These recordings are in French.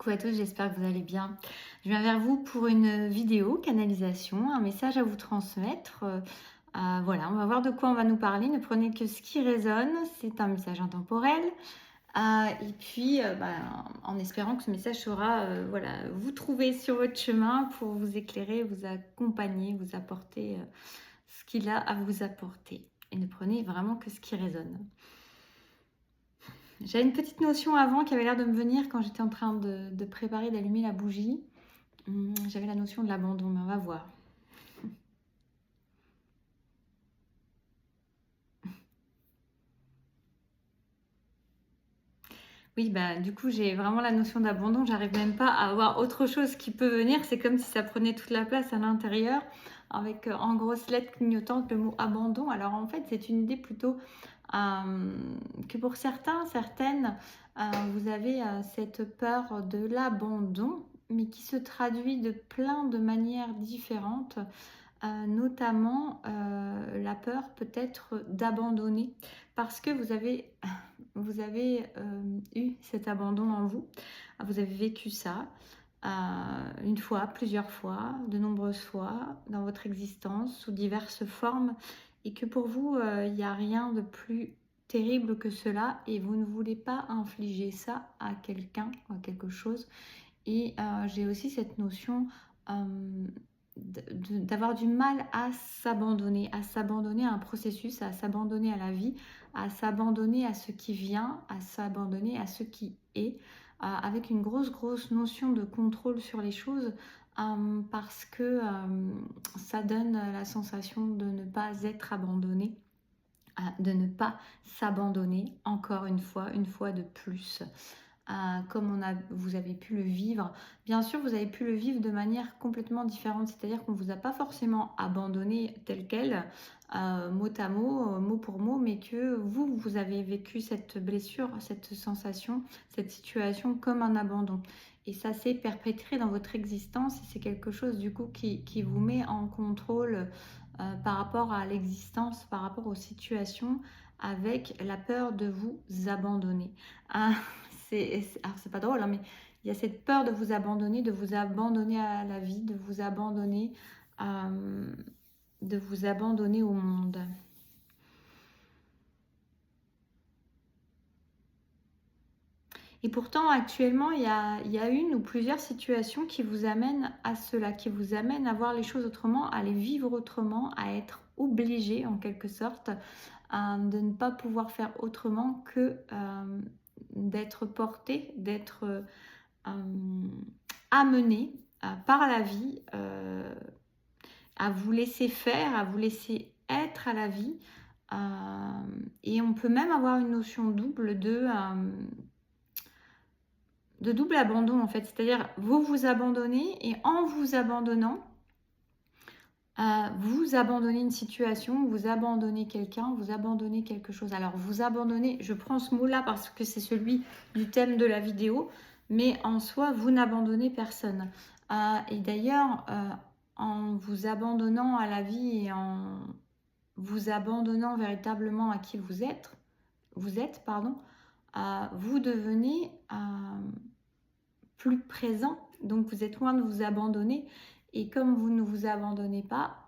Coucou à tous, j'espère que vous allez bien. Je viens vers vous pour une vidéo canalisation, un message à vous transmettre. Voilà, on va voir de quoi on va nous parler. Ne prenez que ce qui résonne, c'est un message intemporel. Et puis, en espérant que ce message saura voilà, vous trouver sur votre chemin pour vous éclairer, vous accompagner, vous apporter ce qu'il a à vous apporter. Et ne prenez vraiment que ce qui résonne. J'avais une petite notion avant qui avait l'air de me venir quand j'étais en train de préparer d'allumer la bougie. J'avais la notion de l'abandon, mais on va voir. Oui, du coup, j'ai vraiment la notion d'abandon. J'arrive même pas à avoir autre chose qui peut venir. C'est comme si ça prenait toute la place à l'intérieur, avec en grosses lettres clignotantes le mot abandon. Alors en fait, c'est une idée plutôt que pour certains, certaines, vous avez cette peur de l'abandon, mais qui se traduit de plein de manières différentes. Notamment la peur peut-être d'abandonner parce que vous avez eu cet abandon en vous, vous avez vécu ça une fois, plusieurs fois, de nombreuses fois dans votre existence sous diverses formes et que pour vous il n'y a rien de plus terrible que cela et vous ne voulez pas infliger ça à quelqu'un, à quelque chose. Et j'ai aussi cette notion d'avoir du mal à s'abandonner à un processus, à s'abandonner à la vie, à s'abandonner à ce qui vient, à s'abandonner à ce qui est, avec une grosse notion de contrôle sur les choses, parce que ça donne la sensation de ne pas être abandonné, de ne pas s'abandonner encore une fois de plus. Comme vous avez pu le vivre. Bien sûr, vous avez pu le vivre de manière complètement différente, c'est-à-dire qu'on ne vous a pas forcément abandonné tel quel, mot à mot, mot pour mot, mais que vous avez vécu cette blessure, cette sensation, cette situation comme un abandon. Et ça s'est perpétré dans votre existence et c'est quelque chose du coup qui vous met en contrôle par rapport à l'existence, par rapport aux situations, avec la peur de vous abandonner. Alors c'est pas drôle, hein, mais il y a cette peur de vous abandonner à la vie, euh, de vous abandonner au monde. Et pourtant, actuellement, il y a une ou plusieurs situations qui vous amènent à cela, qui vous amènent à voir les choses autrement, à les vivre autrement, à être obligé en quelque sorte, de ne pas pouvoir faire autrement que d'être porté, d'être amené par la vie à vous laisser faire, à vous laisser être à la vie. Et on peut même avoir une notion double de double abandon en fait, c'est-à-dire vous vous abandonnez et en vous abandonnant, vous abandonnez une situation, vous abandonnez quelqu'un, vous abandonnez quelque chose. Alors vous abandonnez, je prends ce mot-là parce que c'est celui du thème de la vidéo, mais en soi, vous n'abandonnez personne. Et d'ailleurs, en vous abandonnant à la vie et en vous abandonnant véritablement à qui vous êtes, pardon, vous devenez plus présent, donc vous êtes loin de vous abandonner. Et comme vous ne vous abandonnez pas,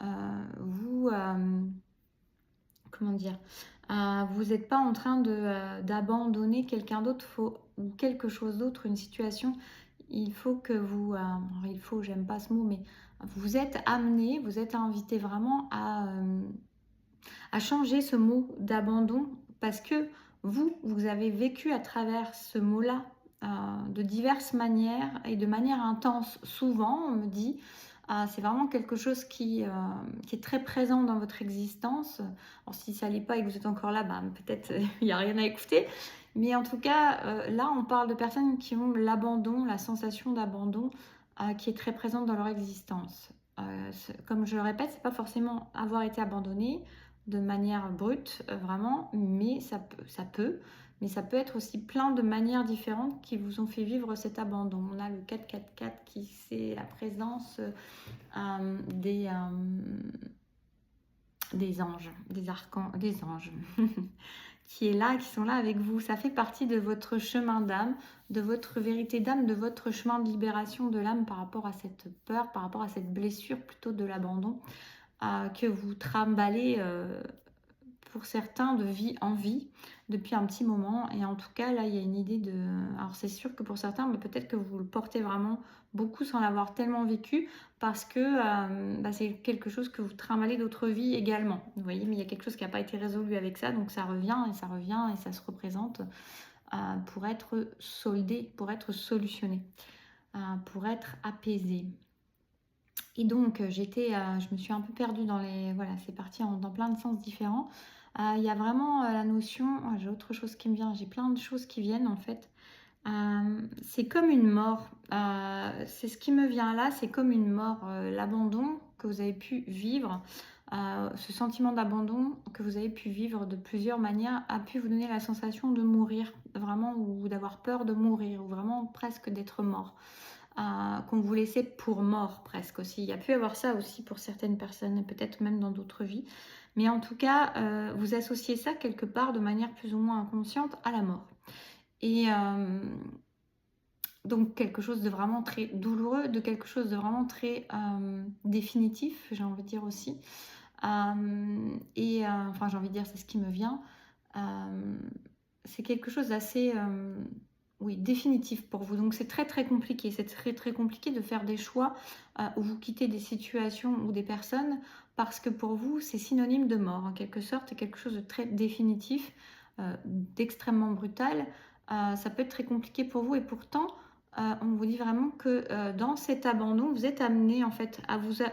comment dire, vous n'êtes pas en train d'abandonner quelqu'un d'autre ou quelque chose d'autre, une situation. Il faut que vous, j'aime pas ce mot, mais vous êtes amené, vous êtes invité vraiment à changer ce mot d'abandon parce que vous avez vécu à travers ce mot-là de diverses manières et de manière intense. Souvent, on me dit, c'est vraiment quelque chose qui est très présent dans votre existence. Alors, si ça l'est pas et que vous êtes encore là, peut-être il n'y a rien à écouter. Mais en tout cas, là, on parle de personnes qui ont l'abandon, la sensation d'abandon qui est très présente dans leur existence. Comme je le répète, c'est pas forcément avoir été abandonné de manière brute, vraiment, mais ça peut être aussi plein de manières différentes qui vous ont fait vivre cet abandon. On a le 444 qui c'est la présence des anges, des archans, des anges qui est là, qui sont là avec vous. Ça fait partie de votre chemin d'âme, de votre vérité d'âme, de votre chemin de libération de l'âme par rapport à cette peur, par rapport à cette blessure plutôt de l'abandon que vous trimballez pour certains de vie en vie depuis un petit moment. Et en tout cas, là, il y a une idée de... Alors c'est sûr que pour certains, peut-être que vous le portez vraiment beaucoup sans l'avoir tellement vécu parce que c'est quelque chose que vous trimballez d'autres vies également. Vous voyez, mais il y a quelque chose qui n'a pas été résolu avec ça, donc ça revient et ça revient et ça se représente pour être soldé, pour être solutionné, pour être apaisé. Et donc, je me suis un peu perdue dans les... Voilà, c'est parti dans plein de sens différents. Il y a vraiment la notion... Oh, j'ai autre chose qui me vient. J'ai plein de choses qui viennent, en fait. C'est comme une mort. C'est ce qui me vient là. C'est comme une mort. L'abandon que vous avez pu vivre, ce sentiment d'abandon que vous avez pu vivre de plusieurs manières, a pu vous donner la sensation de mourir, vraiment, ou d'avoir peur de mourir, ou vraiment presque d'être mort. Qu'on vous laissait pour mort presque aussi. Il y a pu avoir ça aussi pour certaines personnes, et peut-être même dans d'autres vies. Mais en tout cas, vous associez ça quelque part de manière plus ou moins inconsciente à la mort. Et donc quelque chose de vraiment très douloureux, de quelque chose de vraiment très définitif, j'ai envie de dire aussi. Enfin, j'ai envie de dire, c'est ce qui me vient. C'est quelque chose d'assez... oui, définitif pour vous. Donc c'est très très compliqué. C'est très très compliqué de faire des choix où vous quittez des situations ou des personnes parce que pour vous c'est synonyme de mort en quelque sorte. C'est quelque chose de très définitif, d'extrêmement brutal. Ça peut être très compliqué pour vous et pourtant on vous dit vraiment que dans cet abandon vous êtes amené en fait à vous...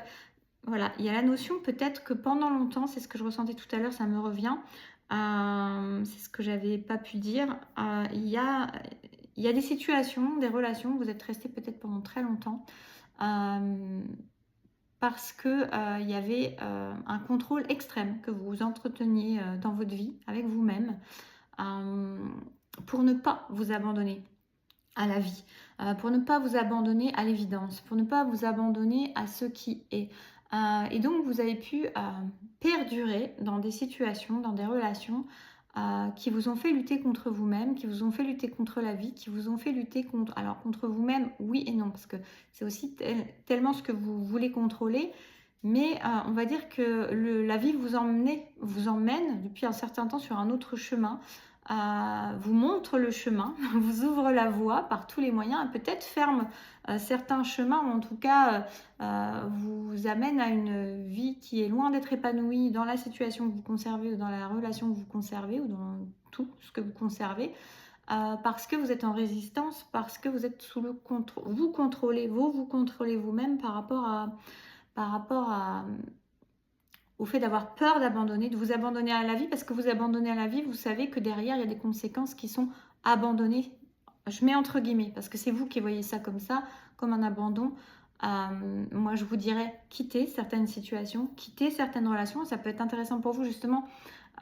Voilà, il y a la notion peut-être que pendant longtemps, c'est ce que je ressentais tout à l'heure, ça me revient. C'est ce que j'avais pas pu dire. Il y a des situations, des relations, vous êtes resté peut-être pendant très longtemps parce que il y avait un contrôle extrême que vous entreteniez dans votre vie avec vous-même pour ne pas vous abandonner à la vie, pour ne pas vous abandonner à l'évidence, pour ne pas vous abandonner à ce qui est. Et donc vous avez pu perdurer dans des situations, dans des relations qui vous ont fait lutter contre vous-même, qui vous ont fait lutter contre la vie, qui vous ont fait lutter contre... Alors contre vous-même, oui et non, parce que c'est aussi tellement ce que vous voulez contrôler, mais on va dire que la vie vous emmène depuis un certain temps sur un autre chemin, vous montre le chemin, vous ouvre la voie par tous les moyens, et peut-être ferme certains chemins, ou en tout cas vous amène à une vie qui est loin d'être épanouie dans la situation que vous conservez, ou dans la relation que vous conservez, ou dans tout ce que vous conservez, parce que vous êtes en résistance, parce que vous êtes sous le contrôle, vous contrôlez vous-même par rapport au fait d'avoir peur d'abandonner, de vous abandonner à la vie, parce que vous abandonnez à la vie, vous savez que derrière, il y a des conséquences qui sont abandonnées. Je mets entre guillemets, parce que c'est vous qui voyez ça, comme un abandon. Moi, je vous dirais quitter certaines situations, quitter certaines relations. Ça peut être intéressant pour vous, justement,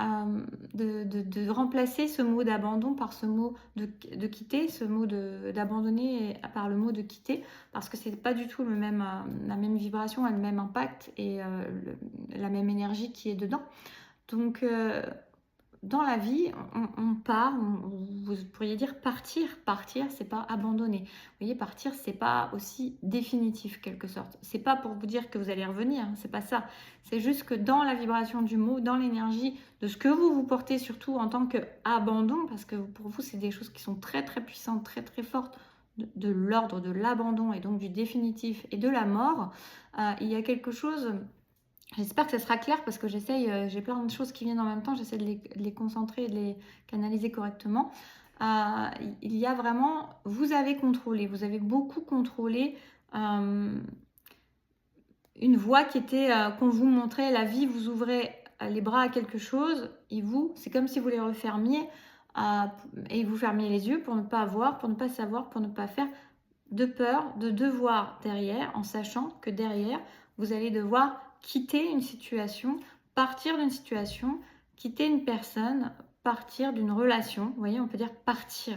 de remplacer ce mot d'abandon par ce mot de quitter, ce mot d'abandonner par le mot de quitter, parce que c'est pas du tout la même vibration et le même impact et la même énergie qui est dedans. Donc dans la vie, on part, vous pourriez dire partir. Partir, c'est pas abandonner. Vous voyez, partir, c'est pas aussi définitif, quelque sorte. C'est pas pour vous dire que vous allez revenir, hein, c'est pas ça. C'est juste que dans la vibration du mot, dans l'énergie de ce que vous portez, surtout en tant qu'abandon, parce que pour vous, c'est des choses qui sont très très puissantes, très très fortes, de l'ordre de l'abandon et donc du définitif et de la mort, il y a quelque chose... J'espère que ça sera clair parce que j'ai plein de choses qui viennent en même temps, j'essaie de les concentrer et de les canaliser correctement. Il y a vraiment, vous avez contrôlé, vous avez beaucoup contrôlé une voie qui était, qu'on vous montrait, la vie vous ouvrait les bras à quelque chose et vous, c'est comme si vous les refermiez et vous fermiez les yeux pour ne pas voir, pour ne pas savoir, pour ne pas faire, de peur de devoir derrière, en sachant que derrière, vous allez devoir quitter une situation, partir d'une situation, quitter une personne, partir d'une relation. Vous voyez, on peut dire partir.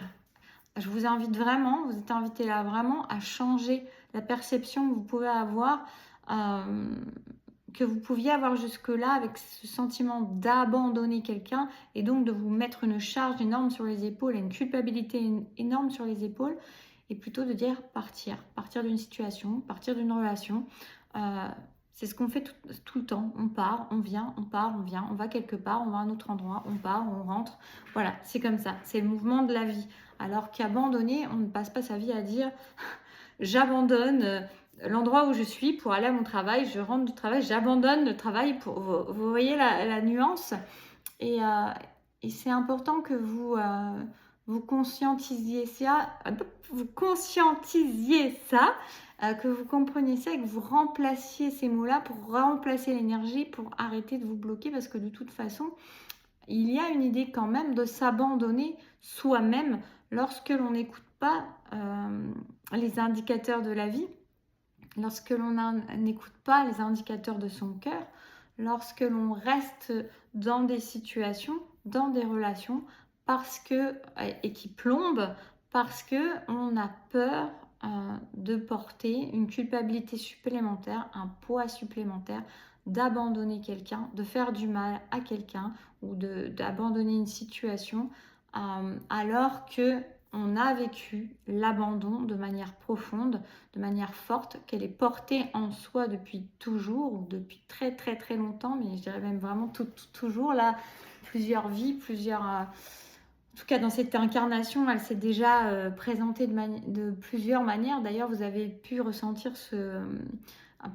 Je vous invite vraiment, vous êtes invité là vraiment à changer la perception que vous pouvez avoir que vous pouviez avoir jusque-là avec ce sentiment d'abandonner quelqu'un et donc de vous mettre une charge énorme sur les épaules et une culpabilité énorme sur les épaules, et plutôt de dire partir d'une situation, partir d'une relation. Euh, c'est ce qu'on fait tout le temps. On part, on vient, on part, on vient, on va quelque part, on va à un autre endroit, on part, on rentre. Voilà, c'est comme ça. C'est le mouvement de la vie. Alors qu'abandonner, on ne passe pas sa vie à dire j'abandonne l'endroit où je suis pour aller à mon travail, je rentre du travail, j'abandonne le travail. Vous voyez la nuance, et c'est important que vous conscientisiez ça, que vous compreniez ça et que vous remplaciez ces mots-là pour remplacer l'énergie, pour arrêter de vous bloquer, parce que de toute façon, il y a une idée quand même de s'abandonner soi-même lorsque l'on n'écoute pas les indicateurs de la vie, lorsque l'on n'écoute pas les indicateurs de son cœur, lorsque l'on reste dans des situations, dans des relations, et qui plombent, parce qu'on a peur de porter une culpabilité supplémentaire, un poids supplémentaire, d'abandonner quelqu'un, de faire du mal à quelqu'un ou d'abandonner une situation, alors que on a vécu l'abandon de manière profonde, de manière forte, qu'elle est portée en soi depuis toujours, ou depuis très très très longtemps, mais je dirais même vraiment toujours, là, plusieurs vies, en tout cas dans cette incarnation, elle s'est déjà présentée de plusieurs manières. D'ailleurs, vous avez pu ressentir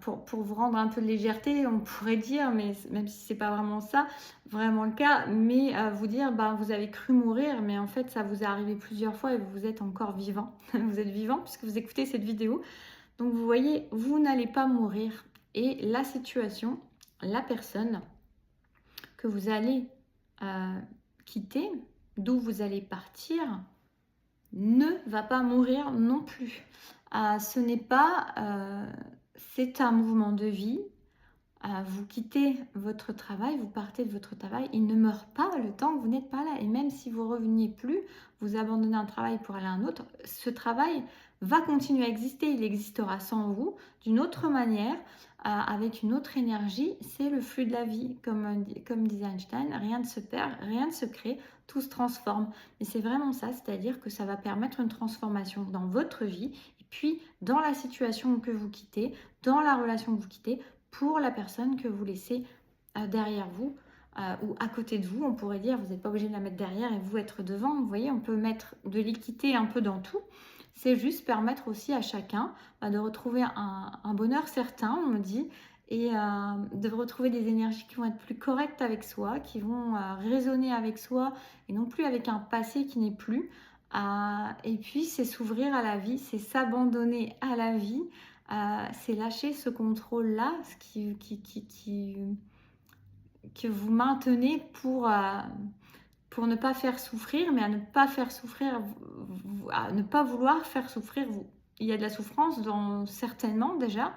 pour vous rendre un peu de légèreté, on pourrait dire, mais même si c'est pas vraiment ça, vraiment le cas, mais vous dire, vous avez cru mourir, mais en fait ça vous est arrivé plusieurs fois et vous êtes encore vivant. Vous êtes vivant puisque vous écoutez cette vidéo. Donc vous voyez, vous n'allez pas mourir, et la situation, la personne que vous allez quitter, d'où vous allez partir, ne va pas mourir non plus. Ce n'est pas... c'est un mouvement de vie. Vous quittez votre travail, vous partez de votre travail, il ne meurt pas le temps que vous n'êtes pas là. Et même si vous ne reveniez plus, vous abandonnez un travail pour aller à un autre, ce travail va continuer à exister. Il existera sans vous, d'une autre manière, avec une autre énergie. C'est le flux de la vie. Comme disait Einstein, rien ne se perd, rien ne se crée, tout se transforme. Et c'est vraiment ça, c'est-à-dire que ça va permettre une transformation dans votre vie, et puis dans la situation que vous quittez, dans la relation que vous quittez, pour la personne que vous laissez derrière vous ou à côté de vous. On pourrait dire, vous n'êtes pas obligé de la mettre derrière et vous être devant. Vous voyez, on peut mettre de l'équité un peu dans tout. C'est juste permettre aussi à chacun de retrouver un bonheur certain, on me dit, et de retrouver des énergies qui vont être plus correctes avec soi, qui vont résonner avec soi et non plus avec un passé qui n'est plus. Et puis, c'est s'ouvrir à la vie, c'est s'abandonner à la vie. C'est lâcher ce contrôle-là, que vous maintenez pour ne pas faire souffrir, mais à ne pas faire souffrir, à ne pas vouloir faire souffrir vous. Il y a de la souffrance certainement déjà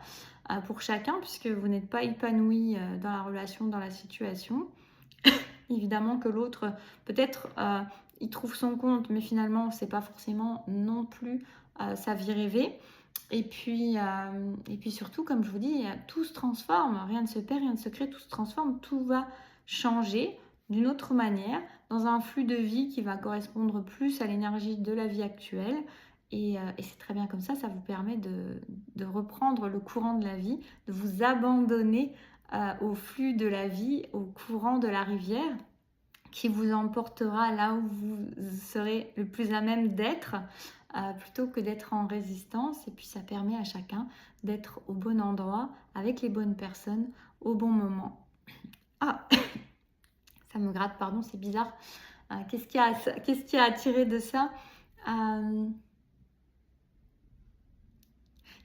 pour chacun, puisque vous n'êtes pas épanoui dans la relation, dans la situation. Évidemment que l'autre, peut-être, il trouve son compte, mais finalement, c'est pas forcément non plus sa vie rêvée. Et puis surtout, comme je vous dis, tout se transforme, rien ne se perd, rien ne se crée, tout se transforme, tout va changer d'une autre manière, dans un flux de vie qui va correspondre plus à l'énergie de la vie actuelle. Et c'est très bien comme ça vous permet de reprendre le courant de la vie, de vous abandonner au flux de la vie, au courant de la rivière, qui vous emportera là où vous serez le plus à même d'être, plutôt que d'être en résistance. Et puis ça permet à chacun d'être au bon endroit, avec les bonnes personnes, au bon moment. Ah, ça me gratte, pardon, c'est bizarre. Qu'est-ce qui a attiré de ça? Il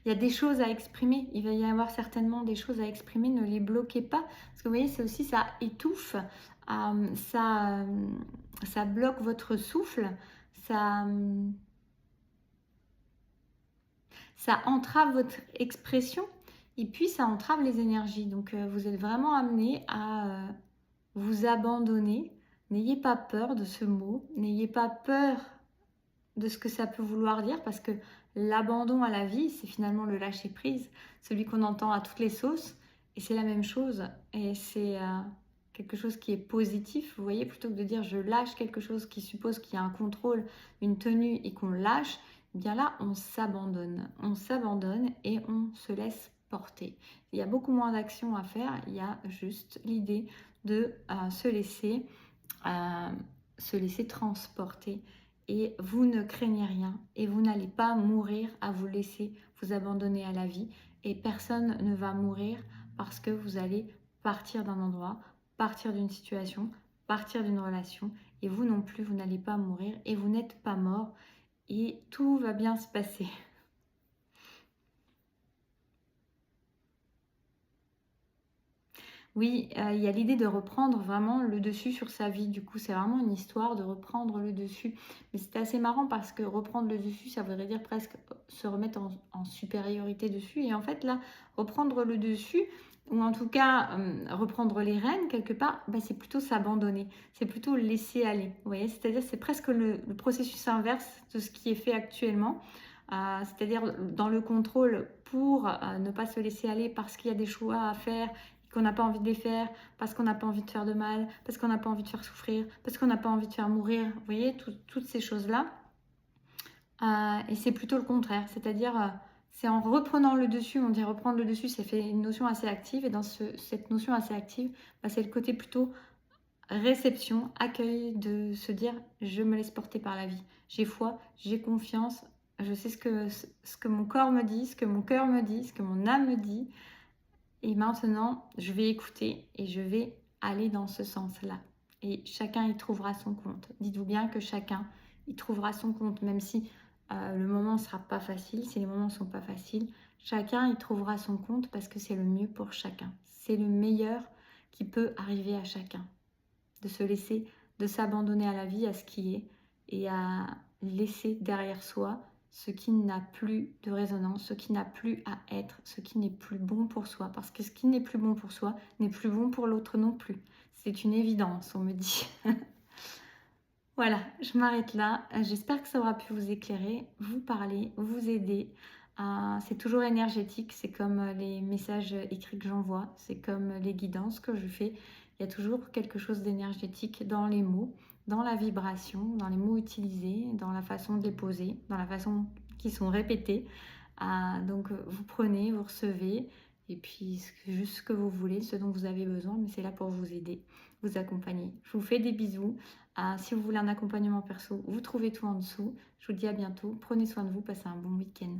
y a des choses à exprimer, il va y avoir certainement des choses à exprimer, ne les bloquez pas, parce que vous voyez, c'est aussi, ça étouffe, ça bloque votre souffle, ça entrave votre expression, et puis ça entrave les énergies. Donc vous êtes vraiment amené à vous abandonner. N'ayez pas peur de ce mot, n'ayez pas peur de ce que ça peut vouloir dire, parce que l'abandon à la vie, c'est finalement le lâcher prise, celui qu'on entend à toutes les sauces. Et c'est la même chose et c'est, quelque chose qui est positif, vous voyez? Plutôt que de dire: «Je lâche quelque chose qui suppose qu'il y a un contrôle, une tenue et qu'on lâche», eh bien là, on s'abandonne. On s'abandonne et on se laisse porter. Il y a beaucoup moins d'actions à faire, il y a juste l'idée de, se laisser transporter et vous ne craignez rien et vous n'allez pas mourir à vous laisser vous abandonner à la vie et personne ne va mourir parce que vous allez partir d'un endroit, partir d'une situation, partir d'une relation et vous non plus, vous n'allez pas mourir et vous n'êtes pas mort et tout va bien se passer. Oui, il y a l'idée de reprendre vraiment le dessus sur sa vie. Du coup, c'est vraiment une histoire de reprendre le dessus. Mais c'est assez marrant parce que reprendre le dessus, ça voudrait dire presque, se remettre en supériorité dessus et en fait là, reprendre le dessus ou en tout cas, reprendre les rênes quelque part, bah, c'est plutôt s'abandonner. C'est plutôt laisser aller. Vous voyez? C'est-à-dire, c'est presque le processus inverse de ce qui est fait actuellement. C'est-à-dire dans le contrôle pour, ne pas se laisser aller parce qu'il y a des choix à faire qu'on n'a pas envie de les faire, parce qu'on n'a pas envie de faire de mal, parce qu'on n'a pas envie de faire souffrir, parce qu'on n'a pas envie de faire mourir. Vous voyez, toutes ces choses-là. Et c'est plutôt le contraire, c'est-à-dire, c'est en reprenant le dessus, on dit reprendre le dessus, ça fait une notion assez active, et dans cette notion assez active, bah, c'est le côté plutôt réception, accueil, de se dire je me laisse porter par la vie. J'ai foi, j'ai confiance, je sais ce que mon corps me dit, ce que mon cœur me dit, ce que mon âme me dit. Et maintenant, je vais écouter et je vais aller dans ce sens-là. Et chacun y trouvera son compte. Dites-vous bien que chacun y trouvera son compte, même si le moment ne sera pas facile, si les moments ne sont pas faciles, chacun y trouvera son compte parce que c'est le mieux pour chacun. C'est le meilleur qui peut arriver à chacun. De se laisser, de s'abandonner à la vie, à ce qui est, et à laisser derrière soi ce qui n'a plus de résonance, ce qui n'a plus à être, ce qui n'est plus bon pour soi. Parce que ce qui n'est plus bon pour soi n'est plus bon pour l'autre non plus. C'est une évidence, on me dit. Voilà, je m'arrête là. J'espère que ça aura pu vous éclairer, vous parler, vous aider. C'est toujours énergétique, c'est comme les messages écrits que j'envoie, c'est comme les guidances que je fais. Il y a toujours quelque chose d'énergétique dans les mots, dans la vibration, dans les mots utilisés, dans la façon de les poser, dans la façon qu'ils sont répétés. Donc vous prenez, vous recevez, et puis juste ce que vous voulez, ce dont vous avez besoin, mais c'est là pour vous aider, vous accompagner. Je vous fais des bisous. Si vous voulez un accompagnement perso, vous trouvez tout en dessous. Je vous dis à bientôt. Prenez soin de vous, passez un bon week-end.